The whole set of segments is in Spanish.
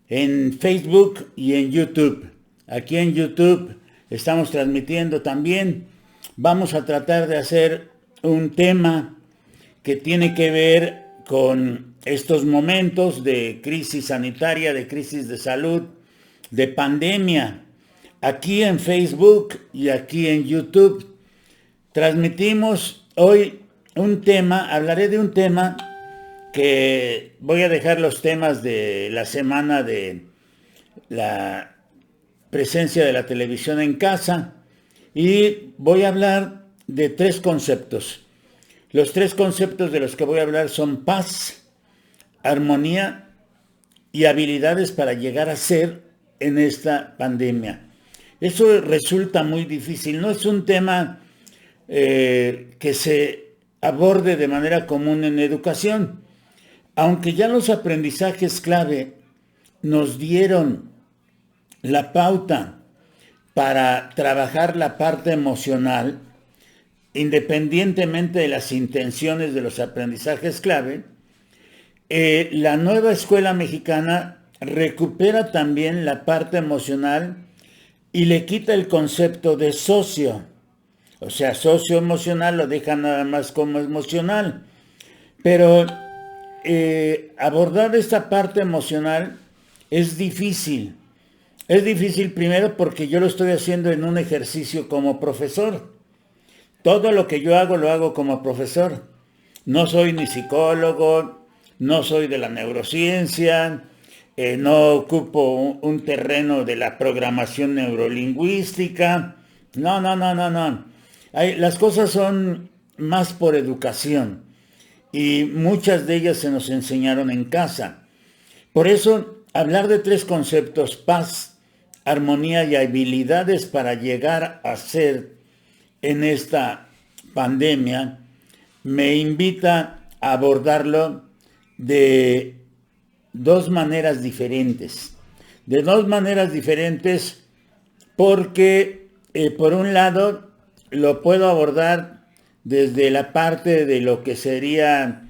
en Facebook y en YouTube. Aquí en YouTube estamos transmitiendo también. Vamos a tratar de hacer un tema que tiene que ver con estos momentos de crisis sanitaria, de crisis de salud, de pandemia. Aquí en Facebook y aquí en YouTube transmitimos hoy un tema, hablaré de un tema que voy a dejar los temas de la semana de la presencia de la televisión en casa y voy a hablar de tres conceptos. Los tres conceptos de los que voy a hablar son paz, armonía y habilidades para llegar a ser en esta pandemia. Eso resulta muy difícil, no es un tema que se aborde de manera común en educación, aunque ya los aprendizajes clave nos dieron la pauta para trabajar la parte emocional, independientemente de las intenciones de los aprendizajes clave. La nueva escuela mexicana recupera también la parte emocional y le quita el concepto de socio. O sea, socio emocional lo deja nada más como emocional. Pero abordar esta parte emocional es difícil. Es difícil primero porque yo lo estoy haciendo en un ejercicio como profesor. Todo lo que yo hago lo hago como profesor. No soy ni psicólogo, no soy de la neurociencia, no ocupo un terreno de la programación neurolingüística. No. Las cosas son más por educación y muchas de ellas se nos enseñaron en casa. Por eso, hablar de tres conceptos, paz, armonía y habilidades para llegar a ser en esta pandemia, me invita a abordarlo de dos maneras diferentes. De dos maneras diferentes porque, por un lado, lo puedo abordar desde la parte de lo que sería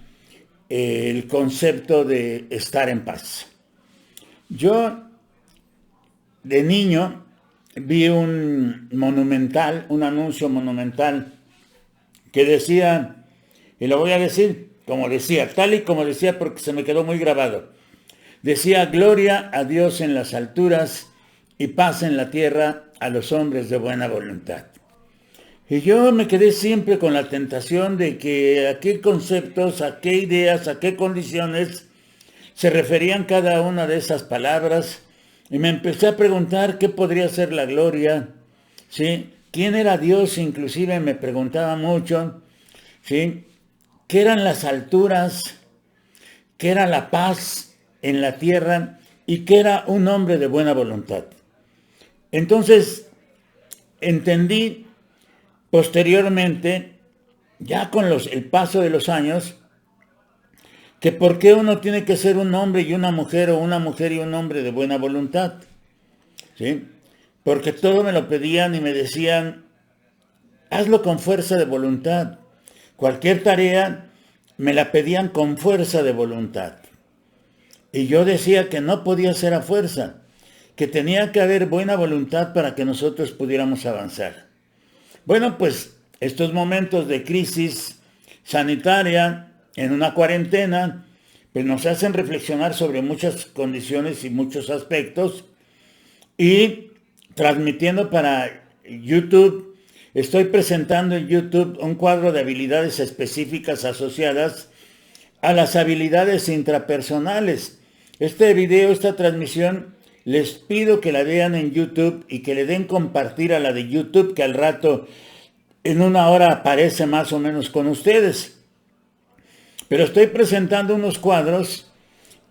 el concepto de estar en paz. Yo, de niño, vi un anuncio monumental que decía, y lo voy a decir como decía, tal y como decía porque se me quedó muy grabado. Decía, gloria a Dios en las alturas y paz en la tierra a los hombres de buena voluntad. Y yo me quedé siempre con la tentación de que a qué conceptos, a qué ideas, a qué condiciones se referían cada una de esas palabras. Y me empecé a preguntar qué podría ser la gloria, ¿sí? ¿Quién era Dios? Inclusive me preguntaba mucho, ¿sí? ¿Qué eran las alturas? ¿Qué era la paz en la tierra? ¿Y qué era un hombre de buena voluntad? Entonces, entendí posteriormente, ya con el paso de los años, que por qué uno tiene que ser un hombre y una mujer, o una mujer y un hombre de buena voluntad, ¿sí? Porque todo me lo pedían y me decían, hazlo con fuerza de voluntad. Cualquier tarea me la pedían con fuerza de voluntad. Y yo decía que no podía ser a fuerza, que tenía que haber buena voluntad para que nosotros pudiéramos avanzar. Bueno, pues estos momentos de crisis sanitaria, en una cuarentena, pues nos hacen reflexionar sobre muchas condiciones y muchos aspectos. Y transmitiendo para YouTube, estoy presentando en YouTube un cuadro de habilidades específicas asociadas a las habilidades intrapersonales. Este video, esta transmisión, les pido que la vean en YouTube y que le den compartir a la de YouTube, que al rato, en una hora, aparece más o menos con ustedes. Pero estoy presentando unos cuadros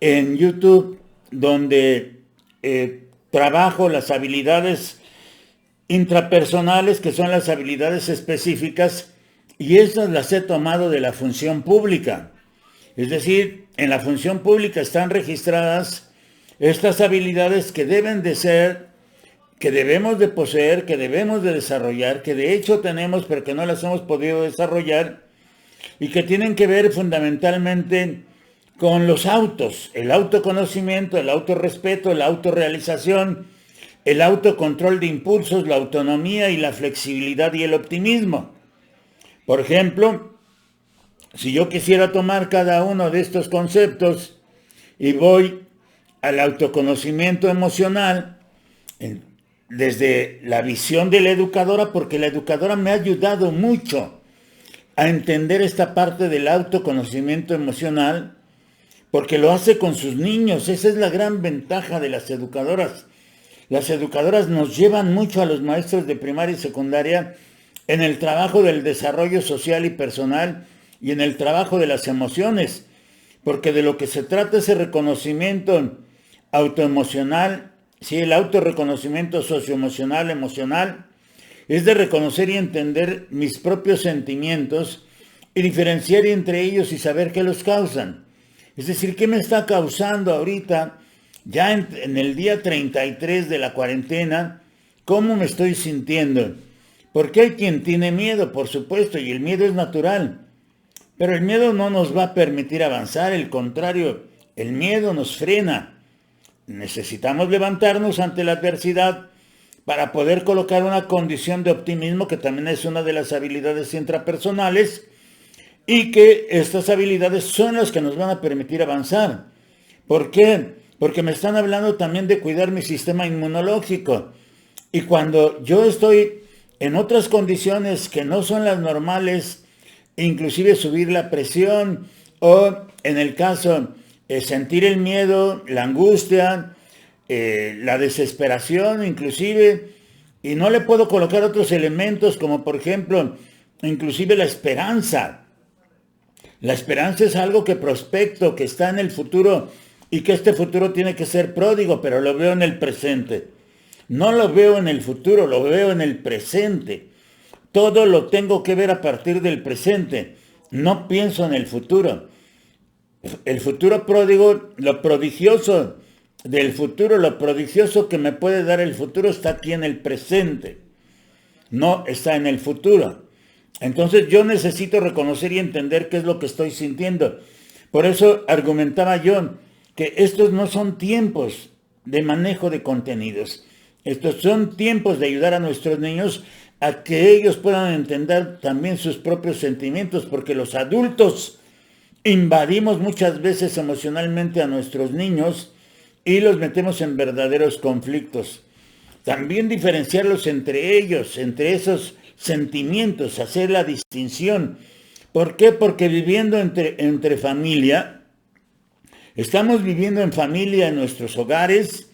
en YouTube donde trabajo las habilidades intrapersonales, que son las habilidades específicas, y esas las he tomado de la función pública. Es decir, en la función pública están registradas estas habilidades que deben de ser, que debemos de poseer, que debemos de desarrollar, que de hecho tenemos pero que no las hemos podido desarrollar, y que tienen que ver fundamentalmente con los autos, el autoconocimiento, el autorrespeto, la autorrealización, el autocontrol de impulsos, la autonomía y la flexibilidad y el optimismo. Por ejemplo, si yo quisiera tomar cada uno de estos conceptos y voy al autoconocimiento emocional, desde la visión de la educadora, porque la educadora me ha ayudado mucho a entender esta parte del autoconocimiento emocional, porque lo hace con sus niños. Esa es la gran ventaja de las educadoras. Las educadoras nos llevan mucho a los maestros de primaria y secundaria en el trabajo del desarrollo social y personal y en el trabajo de las emociones, porque de lo que se trata es el reconocimiento autoemocional, sí, el autorreconocimiento socioemocional, emocional, es de reconocer y entender mis propios sentimientos y diferenciar entre ellos y saber qué los causan. Es decir, ¿qué me está causando ahorita, ya en el día 33 de la cuarentena? ¿Cómo me estoy sintiendo? Porque hay quien tiene miedo, por supuesto, y el miedo es natural. Pero el miedo no nos va a permitir avanzar, al contrario, el miedo nos frena. Necesitamos levantarnos ante la adversidad para poder colocar una condición de optimismo, que también es una de las habilidades intrapersonales, y que estas habilidades son las que nos van a permitir avanzar. ¿Por qué? Porque me están hablando también de cuidar mi sistema inmunológico. Y cuando yo estoy en otras condiciones que no son las normales, inclusive subir la presión o, en el caso, sentir el miedo, la angustia, la desesperación inclusive, y no le puedo colocar otros elementos como por ejemplo, inclusive la esperanza. La esperanza es algo que prospecto, que está en el futuro y que este futuro tiene que ser pródigo, pero lo veo en el presente. No lo veo en el futuro, lo veo en el presente. Todo lo tengo que ver a partir del presente. No pienso en el futuro. El futuro pródigo, lo prodigioso del futuro, lo prodigioso que me puede dar el futuro está aquí en el presente. No está en el futuro. Entonces yo necesito reconocer y entender qué es lo que estoy sintiendo. Por eso argumentaba yo que estos no son tiempos de manejo de contenidos. Estos son tiempos de ayudar a nuestros niños a que ellos puedan entender también sus propios sentimientos, porque los adultos invadimos muchas veces emocionalmente a nuestros niños y los metemos en verdaderos conflictos. También diferenciarlos entre ellos, entre esos sentimientos, hacer la distinción. ¿Por qué? Porque viviendo entre familia, estamos viviendo en familia en nuestros hogares,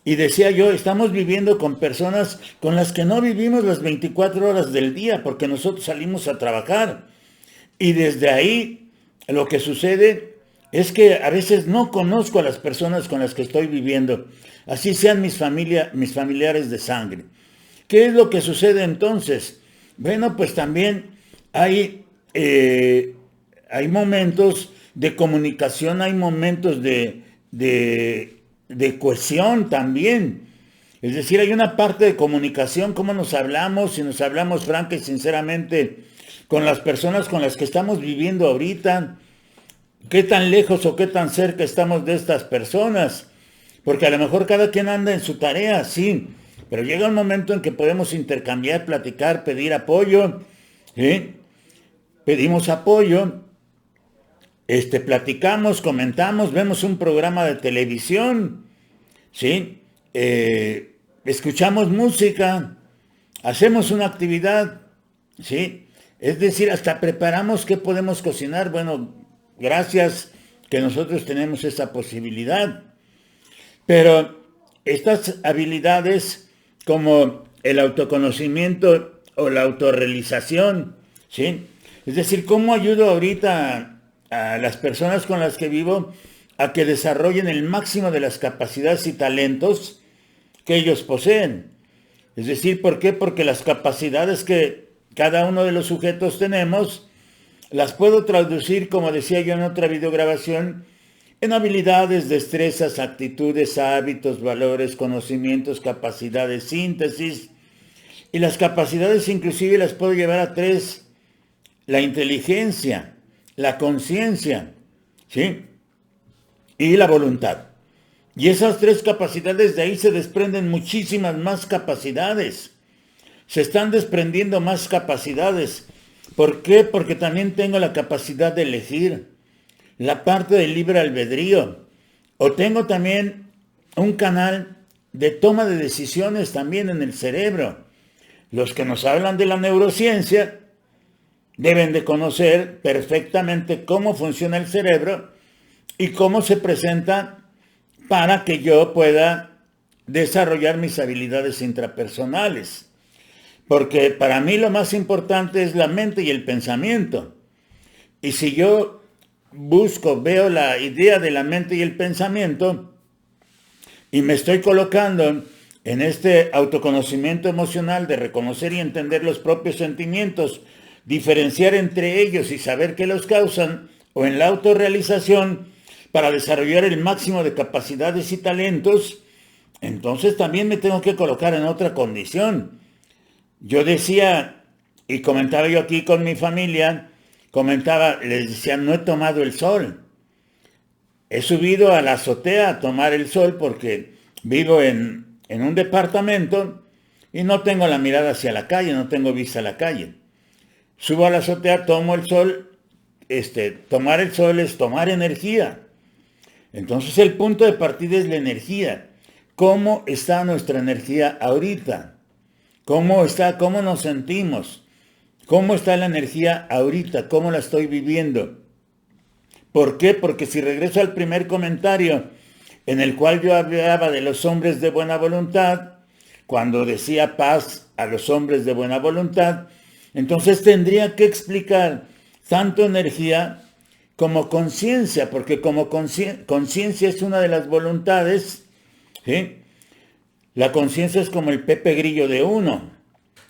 y decía yo, estamos viviendo con personas con las que no vivimos las 24 horas del día, porque nosotros salimos a trabajar. Y desde ahí lo que sucede es que a veces no conozco a las personas con las que estoy viviendo, así sean mis familiares de sangre. ¿Qué es lo que sucede entonces? Bueno, pues también hay momentos de comunicación, hay momentos de cohesión también. Es decir, hay una parte de comunicación, cómo nos hablamos, si nos hablamos franca y sinceramente con las personas con las que estamos viviendo ahorita, qué tan lejos o qué tan cerca estamos de estas personas, porque a lo mejor cada quien anda en su tarea, sí, pero llega un momento en que podemos intercambiar, platicar, pedir apoyo, ¿sí? Pedimos apoyo, platicamos, comentamos, vemos un programa de televisión, ¿sí? Escuchamos música, hacemos una actividad, ¿sí? Es decir, hasta preparamos qué podemos cocinar. Bueno, gracias que nosotros tenemos esa posibilidad. Pero estas habilidades como el autoconocimiento o la autorrealización, ¿sí? Es decir, ¿cómo ayudo ahorita a las personas con las que vivo a que desarrollen el máximo de las capacidades y talentos que ellos poseen? Es decir, ¿por qué? Porque las capacidades que cada uno de los sujetos tenemos, las puedo traducir, como decía yo en otra videograbación, en habilidades, destrezas, actitudes, hábitos, valores, conocimientos, capacidades, síntesis. Y las capacidades inclusive las puedo llevar a 3. La inteligencia, la conciencia, ¿sí? y la voluntad. Y esas tres capacidades, de ahí se desprenden muchísimas más capacidades. Se están desprendiendo más capacidades. ¿Por qué? Porque también tengo la capacidad de elegir, la parte del libre albedrío. O tengo también un canal de toma de decisiones también en el cerebro. Los que nos hablan de la neurociencia deben de conocer perfectamente cómo funciona el cerebro y cómo se presenta para que yo pueda desarrollar mis habilidades intrapersonales. Porque para mí lo más importante es la mente y el pensamiento. Y si yo veo la idea de la mente y el pensamiento y me estoy colocando en este autoconocimiento emocional de reconocer y entender los propios sentimientos, diferenciar entre ellos y saber qué los causan, o en la autorrealización para desarrollar el máximo de capacidades y talentos, entonces también me tengo que colocar en otra condición. Yo decía, y comentaba yo aquí con mi familia, les decía, no he tomado el sol. He subido a la azotea a tomar el sol porque vivo en un departamento y no tengo la mirada hacia la calle, no tengo vista a la calle. Subo a la azotea, tomo el sol. Tomar el sol es tomar energía. Entonces el punto de partida es la energía. ¿Cómo está nuestra energía ahorita? ¿Cómo nos sentimos? ¿Cómo está la energía ahorita? ¿Cómo la estoy viviendo? ¿Por qué? Porque si regreso al primer comentario en el cual yo hablaba de los hombres de buena voluntad, cuando decía paz a los hombres de buena voluntad, entonces tendría que explicar tanto energía como conciencia, porque como conciencia es una de las voluntades, ¿sí? La conciencia es como el Pepe Grillo de uno,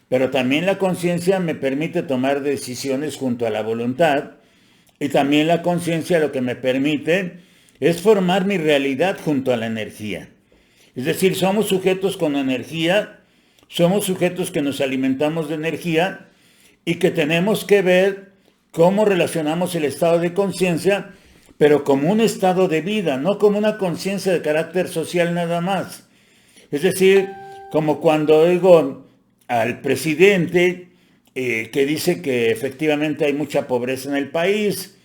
pero también la conciencia me permite tomar decisiones junto a la voluntad, y también la conciencia lo que me permite es formar mi realidad junto a la energía. Es decir, somos sujetos con energía, somos sujetos que nos alimentamos de energía y que tenemos que ver cómo relacionamos el estado de conciencia, pero como un estado de vida, no como una conciencia de carácter social nada más. Es decir, como cuando oigo al presidente que dice que efectivamente hay mucha pobreza en el país,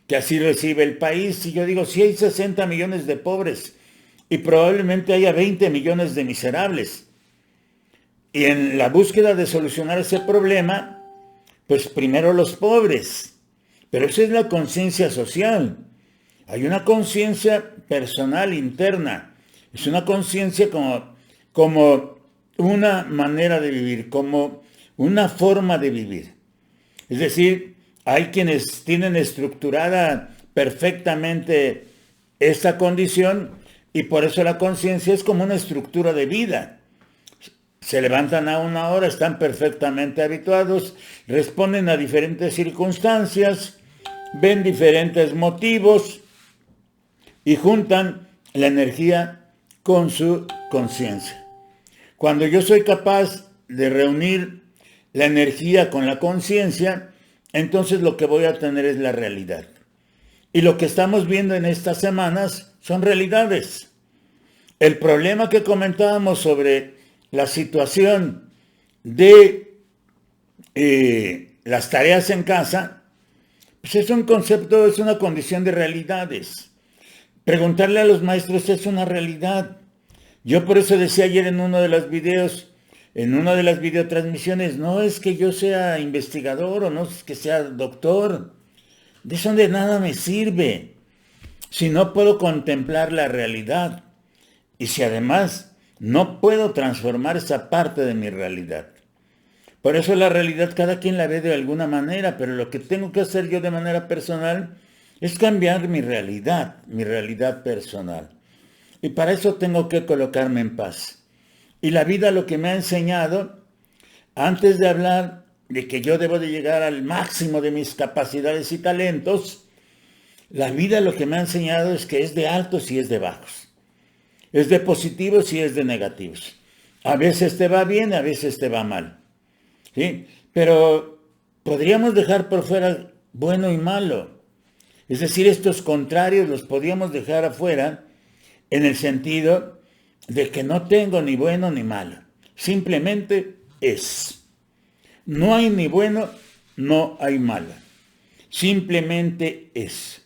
que así recibe el país, y yo digo, si hay 60 millones de pobres y probablemente haya 20 millones de miserables. Y en la búsqueda de solucionar ese problema, pues primero los pobres. Pero esa es la conciencia social. Hay una conciencia personal interna. Es una conciencia como una manera de vivir, como una forma de vivir. Es decir, hay quienes tienen estructurada perfectamente esta condición y por eso la conciencia es como una estructura de vida. Se levantan a una hora, están perfectamente habituados, responden a diferentes circunstancias, ven diferentes motivos y juntan la energía con su conciencia. Cuando yo soy capaz de reunir la energía con la conciencia, entonces lo que voy a tener es la realidad. Y lo que estamos viendo en estas semanas son realidades. El problema que comentábamos sobre la situación de las tareas en casa, pues es un concepto, es una condición de realidades. Preguntarle a los maestros es una realidad. Yo por eso decía ayer en uno de los videos, en una de las videotransmisiones, no es que yo sea investigador o no es que sea doctor. De eso de nada me sirve si no puedo contemplar la realidad y si además no puedo transformar esa parte de mi realidad. Por eso la realidad cada quien la ve de alguna manera, pero lo que tengo que hacer yo de manera personal es cambiar mi realidad personal. Y para eso tengo que colocarme en paz. Y la vida lo que me ha enseñado, antes de hablar de que yo debo de llegar al máximo de mis capacidades y talentos, la vida lo que me ha enseñado es que es de altos y es de bajos. Es de positivos y es de negativos. A veces te va bien, a veces te va mal. ¿Sí? Pero podríamos dejar por fuera bueno y malo. Es decir, estos contrarios los podíamos dejar afuera en el sentido de que no tengo ni bueno ni malo. Simplemente es. No hay ni bueno, no hay malo. Simplemente es.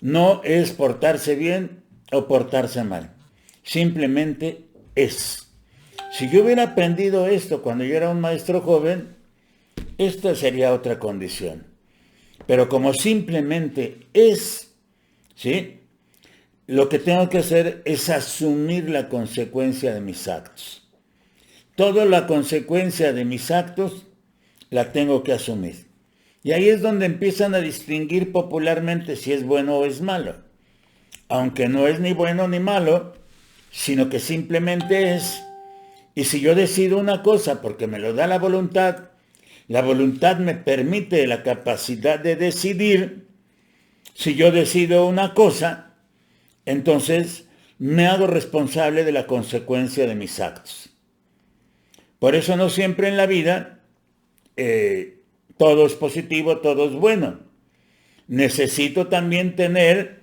No es portarse bien o portarse mal. Simplemente es. Si yo hubiera aprendido esto cuando yo era un maestro joven, esta sería otra condición. Pero como simplemente es, ¿sí? Lo que tengo que hacer es asumir la consecuencia de mis actos. Toda la consecuencia de mis actos la tengo que asumir. Y ahí es donde empiezan a distinguir popularmente si es bueno o es malo. Aunque no es ni bueno ni malo, sino que simplemente es. Y si yo decido una cosa porque me lo da la voluntad me permite la capacidad de decidir. Si yo decido una cosa, entonces me hago responsable de la consecuencia de mis actos. Por eso no siempre en la vida todo es positivo, todo es bueno. Necesito también tener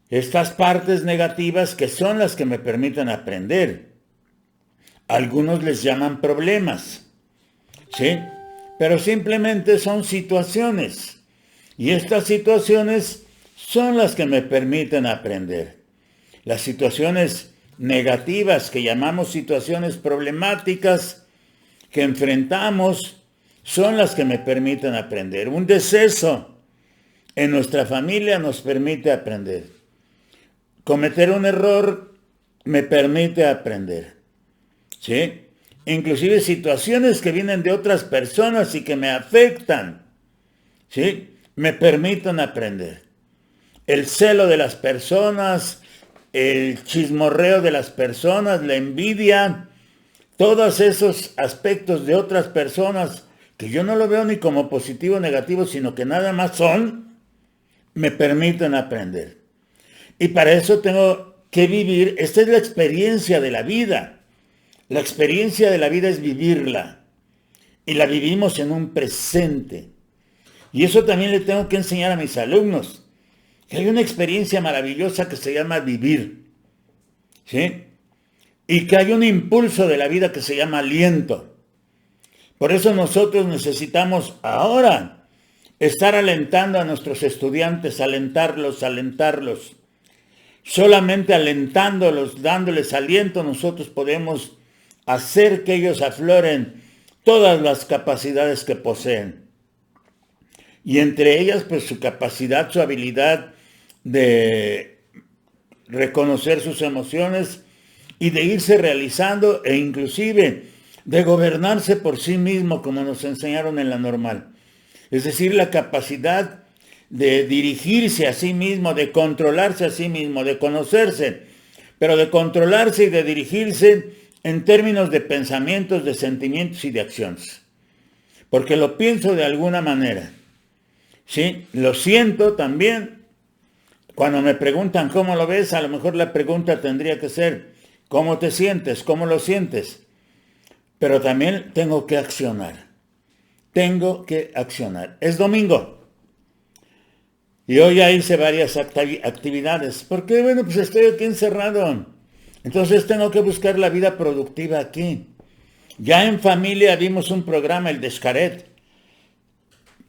estas partes negativas que son las que me permiten aprender. Algunos les llaman problemas, ¿sí? Pero simplemente son situaciones. Y estas situaciones son las que me permiten aprender. Las situaciones negativas que llamamos situaciones problemáticas que enfrentamos son las que me permiten aprender. Un deceso en nuestra familia nos permite aprender. Cometer un error me permite aprender. ¿Sí? Inclusive situaciones que vienen de otras personas y que me afectan, ¿sí? Me permiten aprender. El celo de las personas, el chismorreo de las personas, la envidia, todos esos aspectos de otras personas que yo no lo veo ni como positivo o negativo, sino que nada más son, me permiten aprender. Y para eso tengo que vivir, esta es la experiencia de la vida. La experiencia de la vida es vivirla. Y la vivimos en un presente. Y eso también le tengo que enseñar a mis alumnos. Que hay una experiencia maravillosa que se llama vivir. ¿Sí? Y que hay un impulso de la vida que se llama aliento. Por eso nosotros necesitamos ahora estar alentando a nuestros estudiantes, alentarlos. Solamente alentándolos, dándoles aliento, nosotros podemos hacer que ellos afloren todas las capacidades que poseen. Y entre ellas, pues su capacidad, su habilidad de reconocer sus emociones y de irse realizando e inclusive de gobernarse por sí mismo, como nos enseñaron en la normal. Es decir, la capacidad de dirigirse a sí mismo, de controlarse a sí mismo, de conocerse, pero de controlarse y de dirigirse en términos de pensamientos, de sentimientos y de acciones. Porque lo pienso de alguna manera. ¿Sí? Lo siento también. Cuando me preguntan cómo lo ves, a lo mejor la pregunta tendría que ser, ¿cómo te sientes? ¿Cómo lo sientes? Pero también tengo que accionar. Tengo que accionar. Es domingo. Y hoy ya hice varias actividades. Porque, bueno, pues estoy aquí encerrado. Entonces tengo que buscar la vida productiva aquí. Ya en familia vimos un programa, el de Xcaret.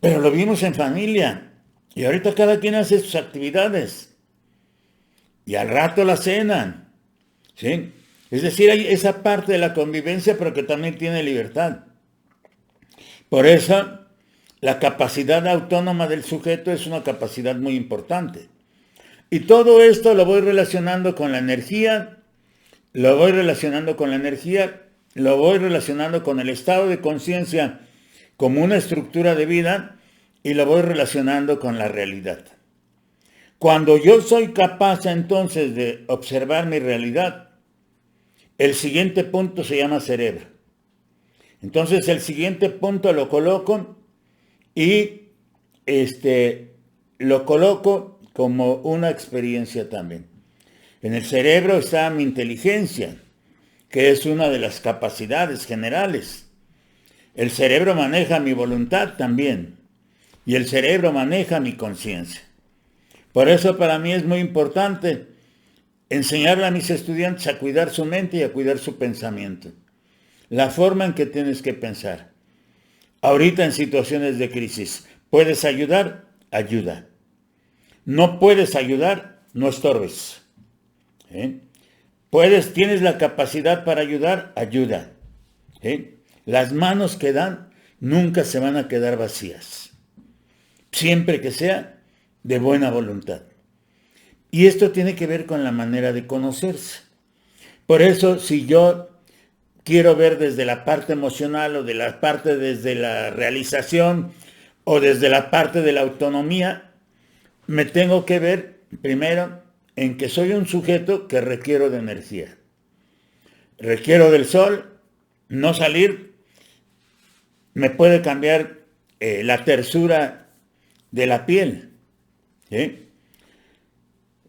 Pero lo vimos en familia. Y ahorita cada quien hace sus actividades. Y al rato la cenan. ¿Sí? Es decir, hay esa parte de la convivencia, pero que también tiene libertad. Por eso, la capacidad autónoma del sujeto es una capacidad muy importante. Y todo esto lo voy relacionando con la energía, lo voy relacionando con el estado de conciencia como una estructura de vida y lo voy relacionando con la realidad. Cuando yo soy capaz entonces de observar mi realidad, el siguiente punto se llama cerebro. Entonces el siguiente punto lo coloco y lo coloco como una experiencia también. En el cerebro está mi inteligencia, que es una de las capacidades generales. El cerebro maneja mi voluntad también. Y el cerebro maneja mi conciencia. Por eso para mí es muy importante enseñarle a mis estudiantes a cuidar su mente y a cuidar su pensamiento. La forma en que tienes que pensar. Ahorita en situaciones de crisis, ¿puedes ayudar? Ayuda. No puedes ayudar, no estorbes. Tienes la capacidad para ayudar, ayuda. Las manos que dan nunca se van a quedar vacías. Siempre que sea de buena voluntad. Y esto tiene que ver con la manera de conocerse. Por eso, si yo quiero ver desde la parte emocional o de la parte desde la realización o desde la parte de la autonomía, me tengo que ver primero en que soy un sujeto que requiero de energía. Requiero del sol, no salir, me puede cambiar la tersura de la piel.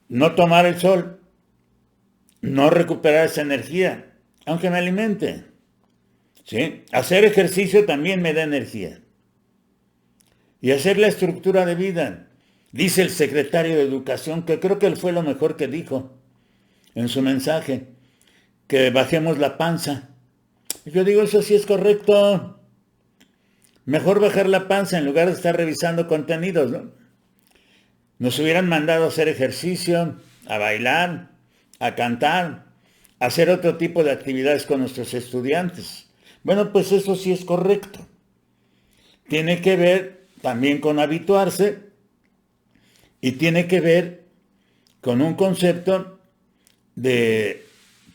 No tomar el sol, no recuperar esa energía, aunque me alimente. Hacer ejercicio también me da energía. Y hacer la estructura de vida. Dice el secretario de Educación, que creo que él fue lo mejor que dijo en su mensaje, que bajemos la panza. Yo digo, eso sí es correcto. Mejor bajar la panza en lugar de estar revisando contenidos, ¿no? Nos hubieran mandado a hacer ejercicio, a bailar, a cantar, a hacer otro tipo de actividades con nuestros estudiantes. Bueno, pues eso sí es correcto. Tiene que ver también con habituarse y tiene que ver con un concepto de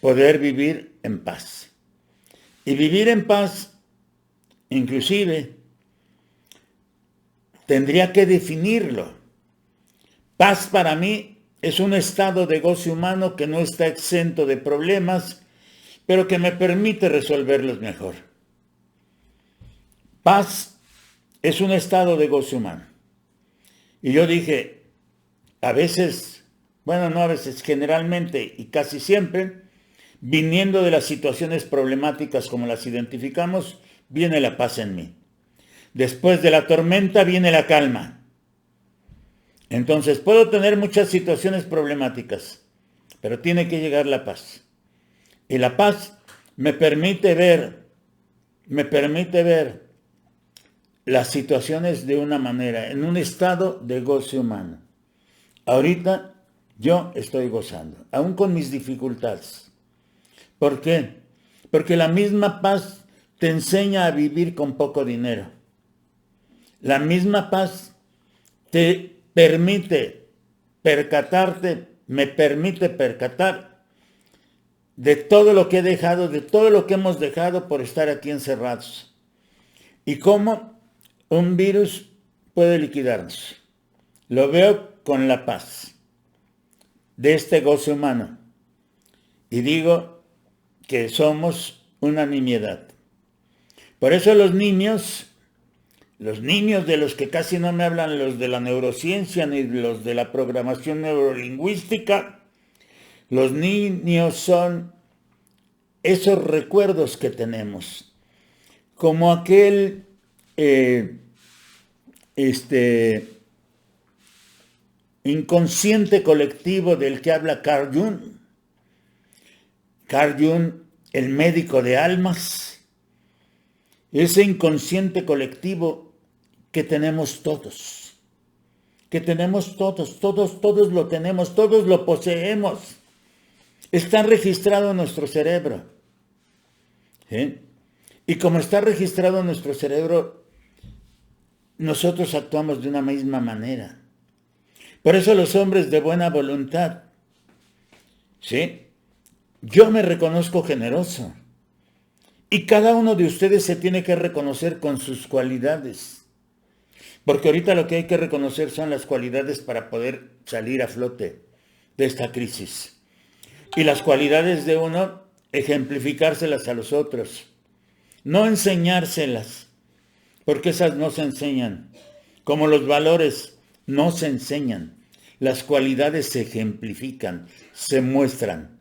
poder vivir en paz. Y vivir en paz, inclusive, tendría que definirlo. Paz para mí es un estado de goce humano que no está exento de problemas, pero que me permite resolverlos mejor. Paz es un estado de goce humano. Y yo dije, a veces, bueno, no a veces, generalmente y casi siempre, viniendo de las situaciones problemáticas como las identificamos, viene la paz en mí. Después de la tormenta viene la calma. Entonces puedo tener muchas situaciones problemáticas, pero tiene que llegar la paz. Y la paz me permite ver las situaciones de una manera, en un estado de goce humano. Ahorita yo estoy gozando, aún con mis dificultades. ¿Por qué? Porque la misma paz te enseña a vivir con poco dinero. La misma paz te permite percatarte, me permite percatar de todo lo que he dejado, de todo lo que hemos dejado por estar aquí encerrados. Y cómo un virus puede liquidarnos. Lo veo con la paz de este goce humano. Y digo que somos una nimiedad. Por eso los niños de los que casi no me hablan, los de la neurociencia ni los de la programación neurolingüística, los niños son esos recuerdos que tenemos, como aquel inconsciente colectivo del que habla Carl Jung. Carl Jung, el médico de almas, ese inconsciente colectivo que tenemos todos, todos lo tenemos, todos lo poseemos, está registrado en nuestro cerebro. Y como está registrado en nuestro cerebro, nosotros actuamos de una misma manera. Por eso los hombres de buena voluntad, yo me reconozco generoso. Y cada uno de ustedes se tiene que reconocer con sus cualidades. Porque ahorita lo que hay que reconocer son las cualidades para poder salir a flote de esta crisis. Y las cualidades de uno, ejemplificárselas a los otros. No enseñárselas, porque esas no se enseñan. Como los valores no se enseñan. Las cualidades se ejemplifican, se muestran.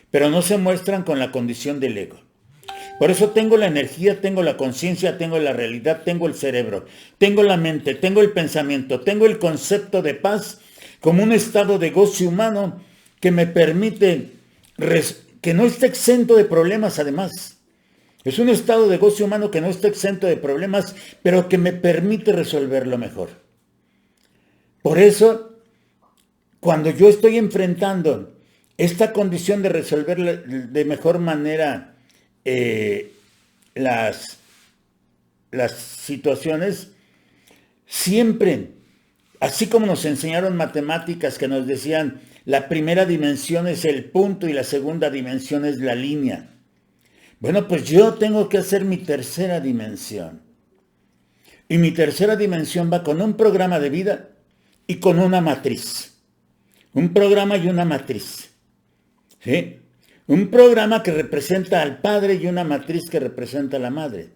Pero no se muestran con la condición del ego. Por eso tengo la energía, tengo la conciencia, tengo la realidad, tengo el cerebro, tengo la mente, tengo el pensamiento, tengo el concepto de paz como un estado de goce humano que me permite, que no está exento de problemas además. Es un estado de goce humano que no está exento de problemas, pero que me permite resolverlo mejor. Por eso, cuando yo estoy enfrentando esta condición de resolver de mejor manera las situaciones, siempre, así como nos enseñaron matemáticas que nos decían, la primera dimensión es el punto y la segunda dimensión es la línea. Bueno, pues yo tengo que hacer mi tercera dimensión. Y mi tercera dimensión va con un programa de vida y con una matriz. Un programa y una matriz. ¿Sí? Un programa que representa al padre y una matriz que representa a la madre.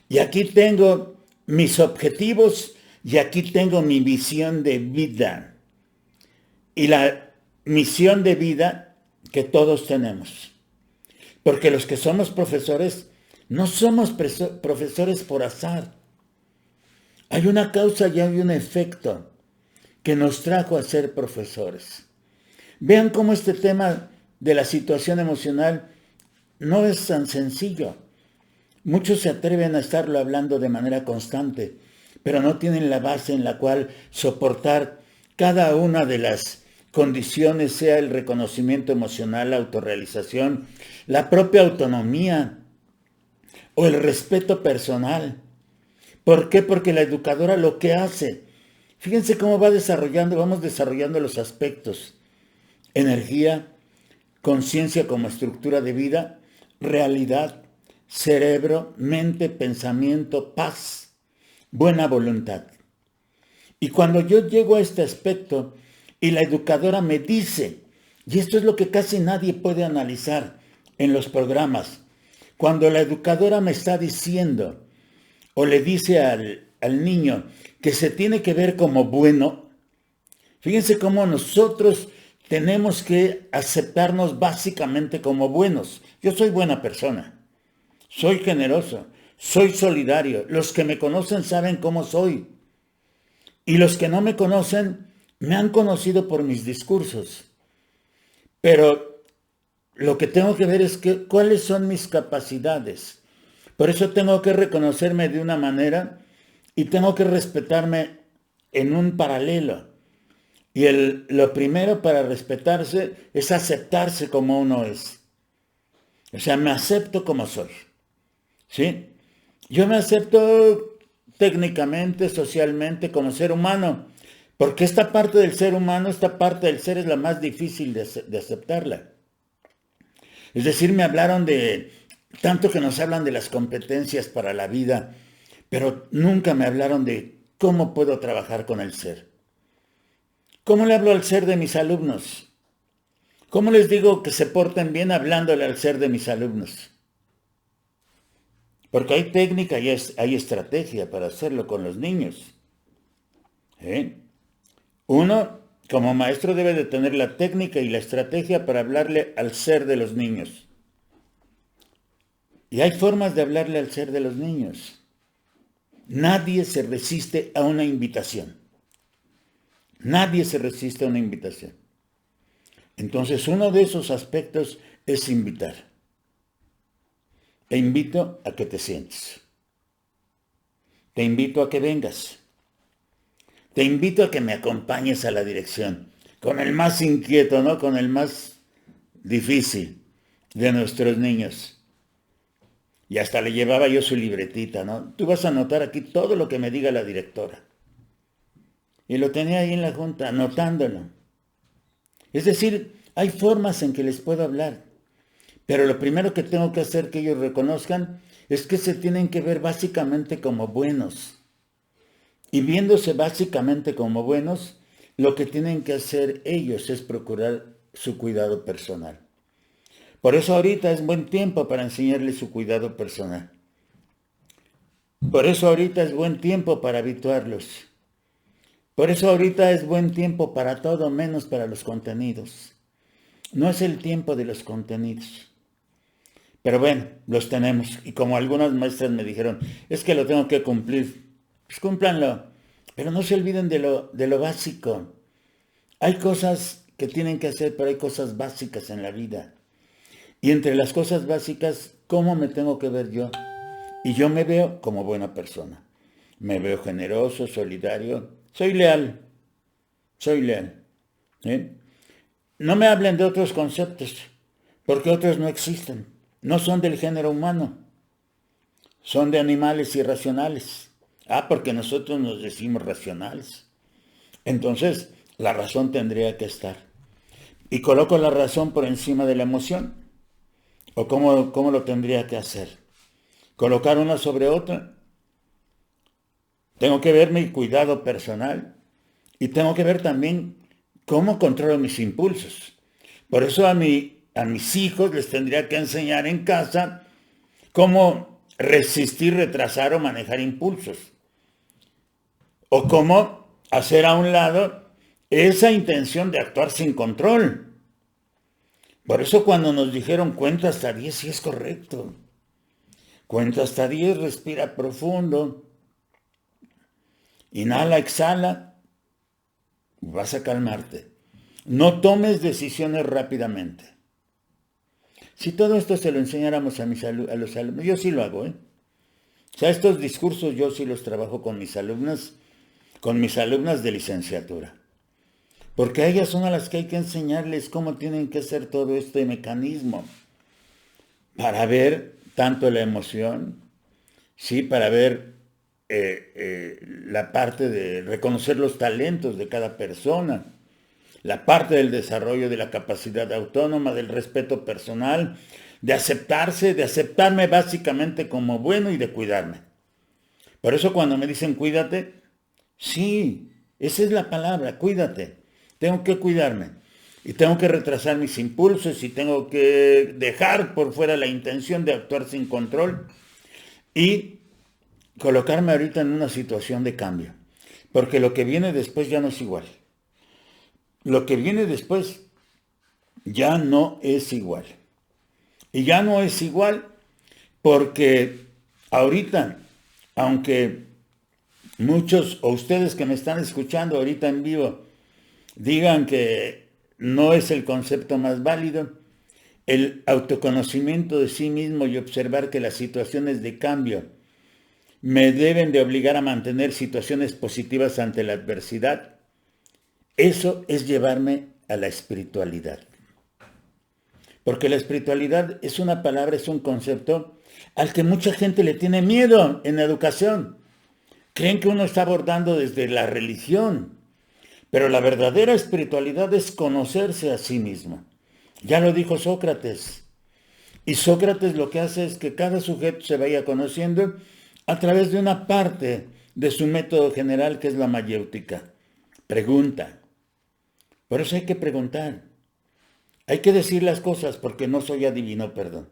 Y aquí tengo mis objetivos y aquí tengo mi visión de vida. Y la misión de vida que todos tenemos. Porque los que somos profesores, no somos profesores por azar. Hay una causa y hay un efecto que nos trajo a ser profesores. Vean cómo este tema de la situación emocional no es tan sencillo. Muchos se atreven a estarlo hablando de manera constante, pero no tienen la base en la cual soportar cada una de las condiciones, sea el reconocimiento emocional, la autorrealización, la propia autonomía o el respeto personal. ¿Por qué? Porque la educadora lo que hace, fíjense cómo vamos desarrollando los aspectos: energía, conciencia como estructura de vida, realidad, cerebro, mente, pensamiento, paz, buena voluntad. Y cuando yo llego a este aspecto y la educadora me dice, y esto es lo que casi nadie puede analizar en los programas, cuando la educadora me está diciendo o le dice al niño que se tiene que ver como bueno, fíjense cómo nosotros tenemos que aceptarnos básicamente como buenos. Yo soy buena persona, soy generoso, soy solidario. Los que me conocen saben cómo soy. Y los que no me conocen me han conocido por mis discursos. Pero lo que tengo que ver es cuáles son mis capacidades. Por eso tengo que reconocerme de una manera y tengo que respetarme en un paralelo. Y lo primero para respetarse es aceptarse como uno es. O sea, me acepto como soy. ¿Sí? Yo me acepto técnicamente, socialmente, como ser humano. Porque esta parte del ser humano, esta parte del ser es la más difícil de aceptarla. Es decir, me hablaron tanto que nos hablan de las competencias para la vida, pero nunca me hablaron de cómo puedo trabajar con el ser. ¿Cómo le hablo al ser de mis alumnos? ¿Cómo les digo que se porten bien hablándole al ser de mis alumnos? Porque hay técnica y hay estrategia para hacerlo con los niños. Uno, como maestro, debe de tener la técnica y la estrategia para hablarle al ser de los niños. Y hay formas de hablarle al ser de los niños. Nadie se resiste a una invitación. Nadie se resiste a una invitación. Entonces, uno de esos aspectos es invitar. Te invito a que te sientes. Te invito a que vengas. Te invito a que me acompañes a la dirección. Con el más inquieto, ¿no? Con el más difícil de nuestros niños. Y hasta le llevaba yo su libretita, ¿no? Tú vas a anotar aquí todo lo que me diga la directora. Y lo tenía ahí en la junta, anotándolo. Es decir, hay formas en que les puedo hablar. Pero lo primero que tengo que hacer que ellos reconozcan es que se tienen que ver básicamente como buenos. Y viéndose básicamente como buenos, lo que tienen que hacer ellos es procurar su cuidado personal. Por eso ahorita es buen tiempo para enseñarles su cuidado personal. Por eso ahorita es buen tiempo para habituarlos. Por eso ahorita es buen tiempo para todo, menos para los contenidos. No es el tiempo de los contenidos. Pero bueno, los tenemos. Y como algunas maestras me dijeron, es que lo tengo que cumplir. Pues cúmplanlo. Pero no se olviden de lo básico. Hay cosas que tienen que hacer, pero hay cosas básicas en la vida. Y entre las cosas básicas, ¿cómo me tengo que ver yo? Y yo me veo como buena persona. Me veo generoso, solidario. Soy leal. Soy leal. ¿Sí? No me hablen de otros conceptos, porque otros no existen. No son del género humano. Son de animales irracionales. Porque nosotros nos decimos racionales. Entonces, la razón tendría que estar. Y coloco la razón por encima de la emoción. ¿O cómo lo tendría que hacer? ¿Colocar una sobre otra? Tengo que ver mi cuidado personal. Y tengo que ver también cómo controlo mis impulsos. Por eso a mis hijos les tendría que enseñar en casa cómo resistir, retrasar o manejar impulsos. O cómo hacer a un lado esa intención de actuar sin control. Por eso cuando nos dijeron cuenta hasta 10, sí es correcto. Cuenta hasta 10, respira profundo. Inhala, exhala. Vas a calmarte. No tomes decisiones rápidamente. Si todo esto se lo enseñáramos a los alumnos, yo sí lo hago, ¿eh? O sea, estos discursos yo sí los trabajo con mis alumnas de licenciatura. Porque a ellas son a las que hay que enseñarles cómo tienen que hacer todo este mecanismo. Para ver tanto la emoción, sí, para ver la parte de reconocer los talentos de cada persona, la parte del desarrollo de la capacidad autónoma, del respeto personal, de aceptarse, de aceptarme básicamente como bueno y de cuidarme. Por eso cuando me dicen cuídate, sí, esa es la palabra, cuídate. Tengo que cuidarme y tengo que retrasar mis impulsos y tengo que dejar por fuera la intención de actuar sin control y colocarme ahorita en una situación de cambio. Porque lo que viene después ya no es igual. Lo que viene después ya no es igual. Y ya no es igual porque ahorita, aunque muchos o ustedes que me están escuchando ahorita en vivo digan que no es el concepto más válido, el autoconocimiento de sí mismo y observar que las situaciones de cambio me deben de obligar a mantener situaciones positivas ante la adversidad, eso es llevarme a la espiritualidad. Porque la espiritualidad es una palabra, es un concepto al que mucha gente le tiene miedo en la educación. Creen que uno está abordando desde la religión. Pero la verdadera espiritualidad es conocerse a sí mismo. Ya lo dijo Sócrates. Y Sócrates lo que hace es que cada sujeto se vaya conociendo a través de una parte de su método general, que es la mayéutica. Pregunta. Por eso hay que preguntar. Hay que decir las cosas porque no soy adivino, perdón.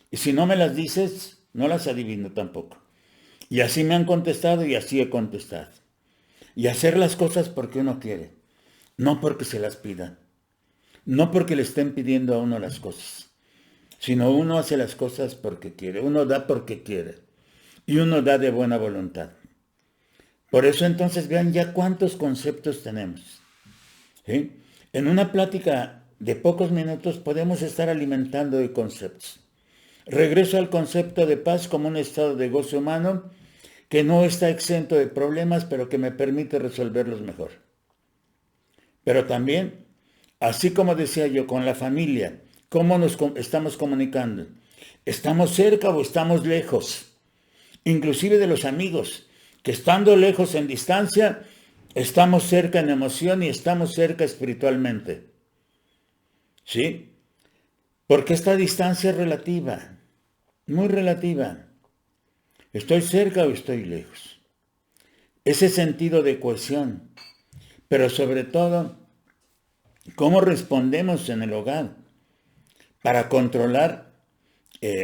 Y si no me las dices, no las adivino tampoco. Y así me han contestado y así he contestado. Y hacer las cosas porque uno quiere, no porque se las pidan, no porque le estén pidiendo a uno las cosas, sino uno hace las cosas porque quiere, uno da porque quiere y uno da de buena voluntad. Por eso entonces vean ya cuántos conceptos tenemos. ¿Sí? En una plática de pocos minutos podemos estar alimentando de conceptos. Regreso al concepto de paz como un estado de gozo humano que no está exento de problemas, pero que me permite resolverlos mejor. Pero también, así como decía yo, con la familia, ¿cómo nos estamos comunicando? ¿Estamos cerca o estamos lejos? Inclusive de los amigos, que estando lejos en distancia, estamos cerca en emoción y estamos cerca espiritualmente. ¿Sí? Porque esta distancia es relativa, muy relativa. ¿Estoy cerca o estoy lejos? Ese sentido de cohesión, pero sobre todo, ¿cómo respondemos en el hogar para controlar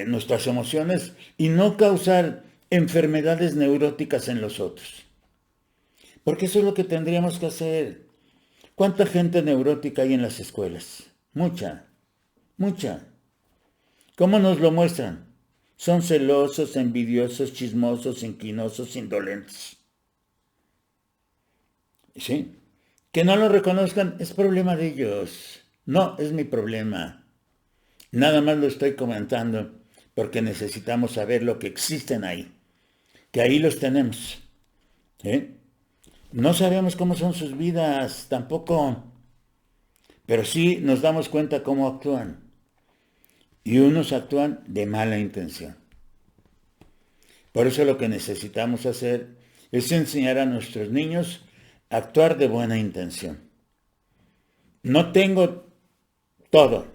nuestras emociones y no causar enfermedades neuróticas en los otros? Porque eso es lo que tendríamos que hacer. ¿Cuánta gente neurótica hay en las escuelas? Mucha, mucha. ¿Cómo nos lo muestran? Son celosos, envidiosos, chismosos, inquinosos, indolentes. ¿Sí? Que no lo reconozcan es problema de ellos. No es mi problema. Nada más lo estoy comentando porque necesitamos saber lo que existen ahí. Que ahí los tenemos. ¿Eh? No sabemos cómo son sus vidas, tampoco. Pero sí nos damos cuenta cómo actúan. Y unos actúan de mala intención. Por eso lo que necesitamos hacer es enseñar a nuestros niños a actuar de buena intención. No tengo todo,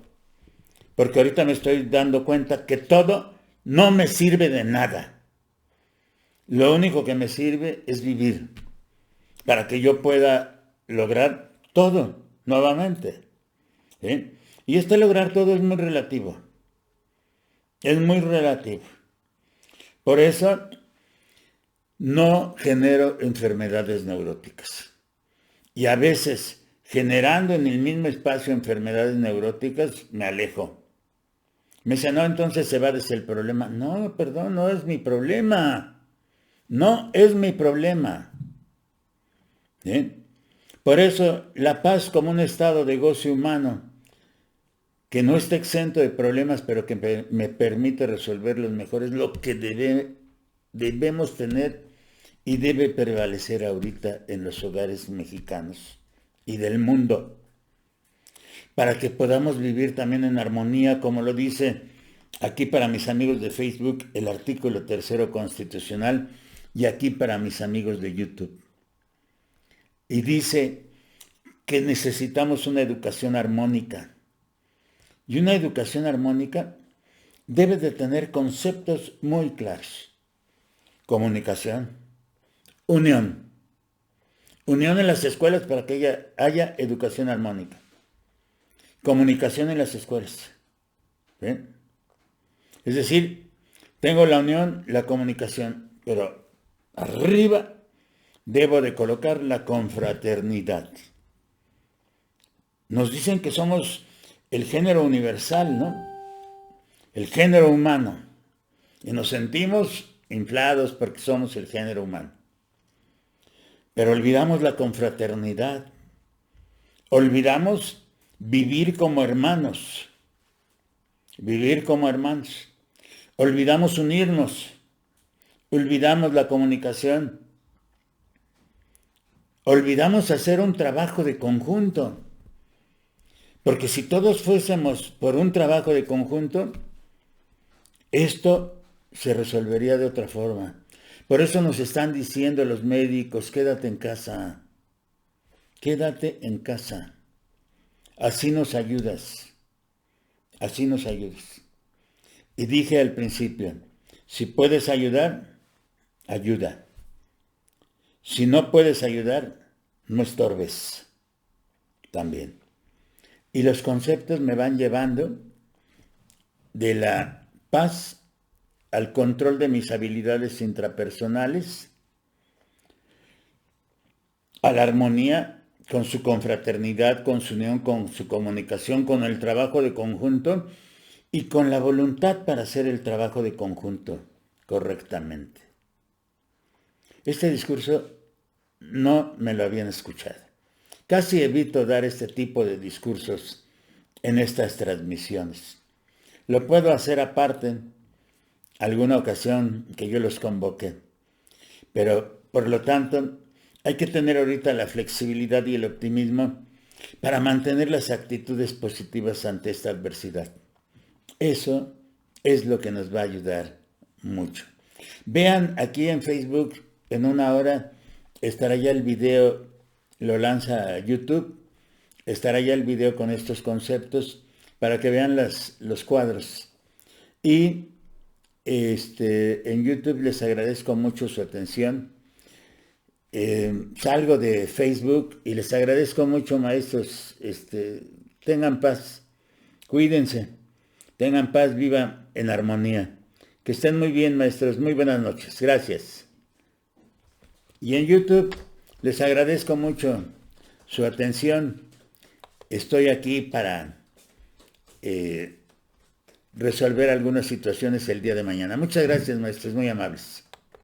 porque ahorita me estoy dando cuenta que todo no me sirve de nada. Lo único que me sirve es vivir, para que yo pueda lograr todo nuevamente. ¿Sí? Y este lograr todo es muy relativo. Es muy relativo. Por eso no genero enfermedades neuróticas. Y a veces, generando en el mismo espacio enfermedades neuróticas, me alejo. Me dice, no, entonces se va desde el problema. No, perdón, no es mi problema. No es mi problema. ¿Sí? Por eso, la paz como un estado de goce humano, que no está exento de problemas, pero que me permite resolverlos mejor, es lo que debemos tener y debe prevalecer ahorita en los hogares mexicanos y del mundo, para que podamos vivir también en armonía, como lo dice aquí para mis amigos de Facebook el artículo 3º constitucional y aquí para mis amigos de YouTube. Y dice que necesitamos una educación armónica. Y una educación armónica debe de tener conceptos muy claros. Comunicación, unión. Unión en las escuelas para que haya educación armónica. Comunicación en las escuelas. ¿Sí? Es decir, tengo la unión, la comunicación, pero arriba debo de colocar la confraternidad. Nos dicen que somos el género universal, ¿no? El género humano. Y nos sentimos inflados porque somos el género humano. Pero olvidamos la confraternidad. Olvidamos vivir como hermanos. Vivir como hermanos. Olvidamos unirnos. Olvidamos la comunicación. Olvidamos hacer un trabajo de conjunto. Porque si todos fuésemos por un trabajo de conjunto, esto se resolvería de otra forma. Por eso nos están diciendo los médicos, quédate en casa. Quédate en casa. Así nos ayudas. Así nos ayudas. Y dije al principio, si puedes ayudar, ayuda. Si no puedes ayudar, no estorbes. También. Y los conceptos me van llevando de la paz al control de mis habilidades intrapersonales, a la armonía con su confraternidad, con su unión, con su comunicación, con el trabajo de conjunto y con la voluntad para hacer el trabajo de conjunto correctamente. Este discurso no me lo habían escuchado. Casi evito dar este tipo de discursos en estas transmisiones. Lo puedo hacer aparte, alguna ocasión que yo los convoque. Pero, por lo tanto, hay que tener ahorita la flexibilidad y el optimismo para mantener las actitudes positivas ante esta adversidad. Eso es lo que nos va a ayudar mucho. Vean aquí en Facebook, en una hora, estará ya el video, lo lanza YouTube, estará ya el video con estos conceptos para que vean los cuadros. Y en YouTube les agradezco mucho su atención. Salgo de Facebook y les agradezco mucho, maestros. Tengan paz, cuídense, tengan paz, vivan en armonía. Que estén muy bien, maestros. Muy buenas noches. Gracias. Y en YouTube les agradezco mucho su atención. Estoy aquí para resolver algunas situaciones el día de mañana. Muchas gracias, maestros, muy amables.